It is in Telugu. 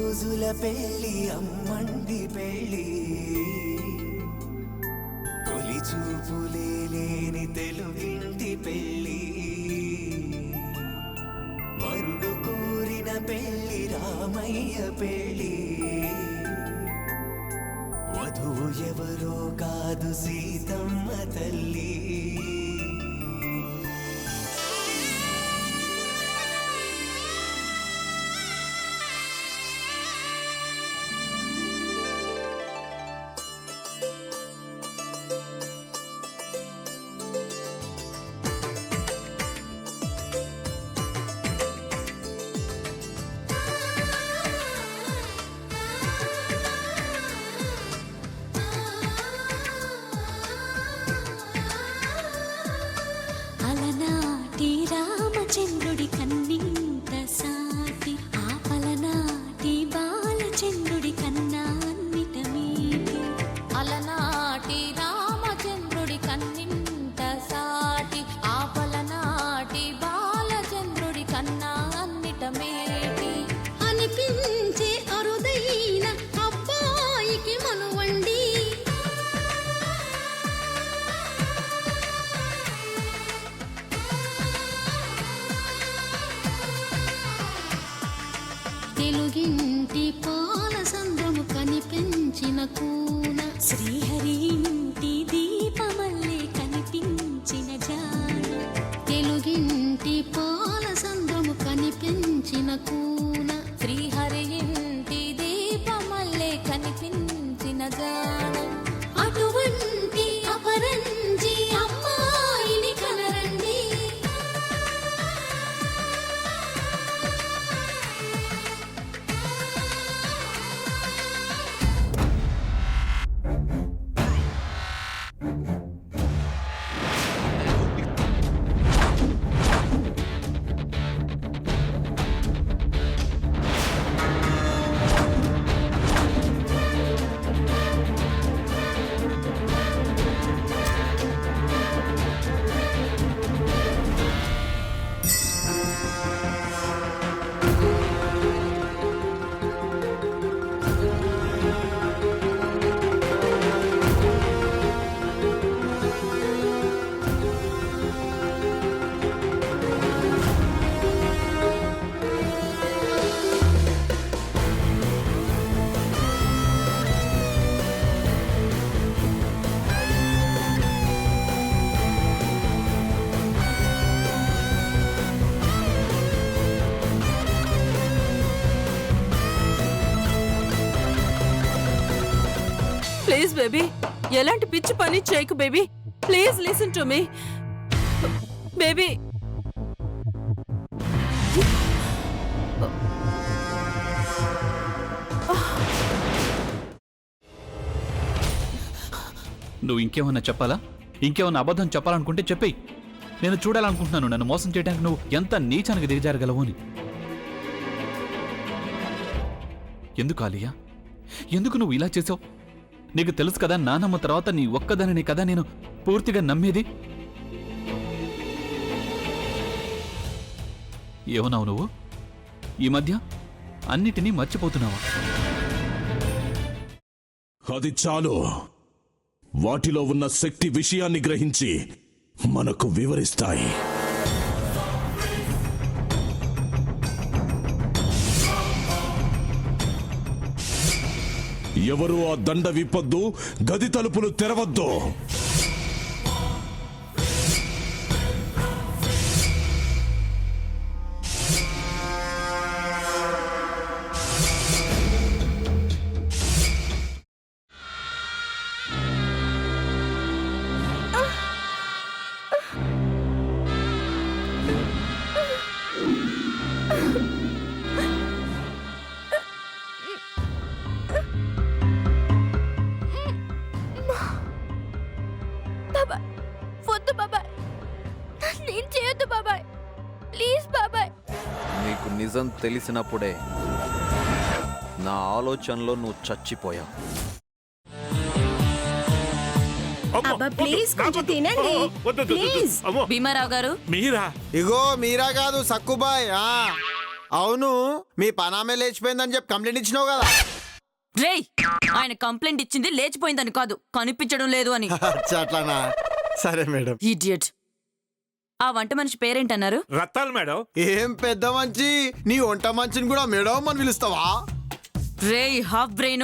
రోజుల పెళ్లి అమ్మండి పెళ్లి తొలి చూపులే లేని తెలుగింటి పెళ్లి వరుడు కోరిన పెళ్లి రామయ్య పెళ్లి వధువు ఎవరో కాదు సీతమ్మ తల్లి చంద్రుడి కన్నింత సాటి ఆపలనాటి బాలచంద్రుడి కన్నా అన్నిట మీటి అలనాటి రామచంద్రుడి కన్నింత సాటి ఆపలనాటి బాలచంద్రుడి కన్నా అన్నిట మేటి అనిపించే అరుదైన అబ్బాయికి మనువండి తెలుగింటి పాల సంద్రము కనిపించిన కూన శ్రీహరి ఇంటి దీపమల్లే కనిపించిన జాన తెలుగింటి పాల సంద్రము కనిపించిన కూన శ్రీహరి ఇంటి దీపమల్లే కనిపించిన జాన అటువంటి అపరంజి అమ్మాయిని కనరండి ప్లీజ్ బేబీ ఎలాంటి పిచ్చి పని చేయకు baby please listen to me baby నువ్వు ఇంకేమన్నా చెప్పాలా ఇంకేమన్నా అబద్ధం చెప్పాలనుకుంటే చెప్పేయి నేను చూడాలనుకుంటున్నాను నన్ను మోసం చేయడానికి నువ్వు ఎంత నీచానికి దిగజారగలవు అని ఎందుకు ఆలియా ఎందుకు నువ్వు ఇలా చేసావు నీకు తెలుసు కదా నానమ్మ తర్వాత నీ ఒక్కదానిని కదా నేను పూర్తిగా నమ్మేది ఏమన్నావు నువ్వు ఈ మధ్య అన్నిటినీ మర్చిపోతున్నావా అది చాలు వాటిలో ఉన్న శక్తి విషయాన్ని గ్రహించి మనకు వివరిస్తాయి ఎవరు ఆ దండ విప్పొద్దు గది తలుపులు తెరవద్దు నీకు నిజం తెలిసినప్పుడే నా ఆలోచనలో నువ్వు చచ్చిపోయావు. ప్లీజ్ కొంచెం తినండి ప్లీజ్. భీమారావు గారు మీరా? ఇగో మీరా కాదు సక్కుబాయ్. అవును మీ పనామే లేచిపోయిందని చెప్పి కంప్లైంట్ ఇచ్చినావు కదా. రేయ్ ఆయన కంప్లైంట్ ఇచ్చింది లేచిపోయిందని కాదు, కనిపించడం లేదు అని. అచ్చా, అట్లానా? సరే మేడం. ఇడియట్. ఆ వంట మనిషి పేరేంటన్నారు? రత్తాలు మేడం. ఏం పెద్ద మంచి, నీ వంట మంచిని కూడా మేడం అని పిలుస్తావా? రేయ్ హాఫ్ బ్రెయిన్,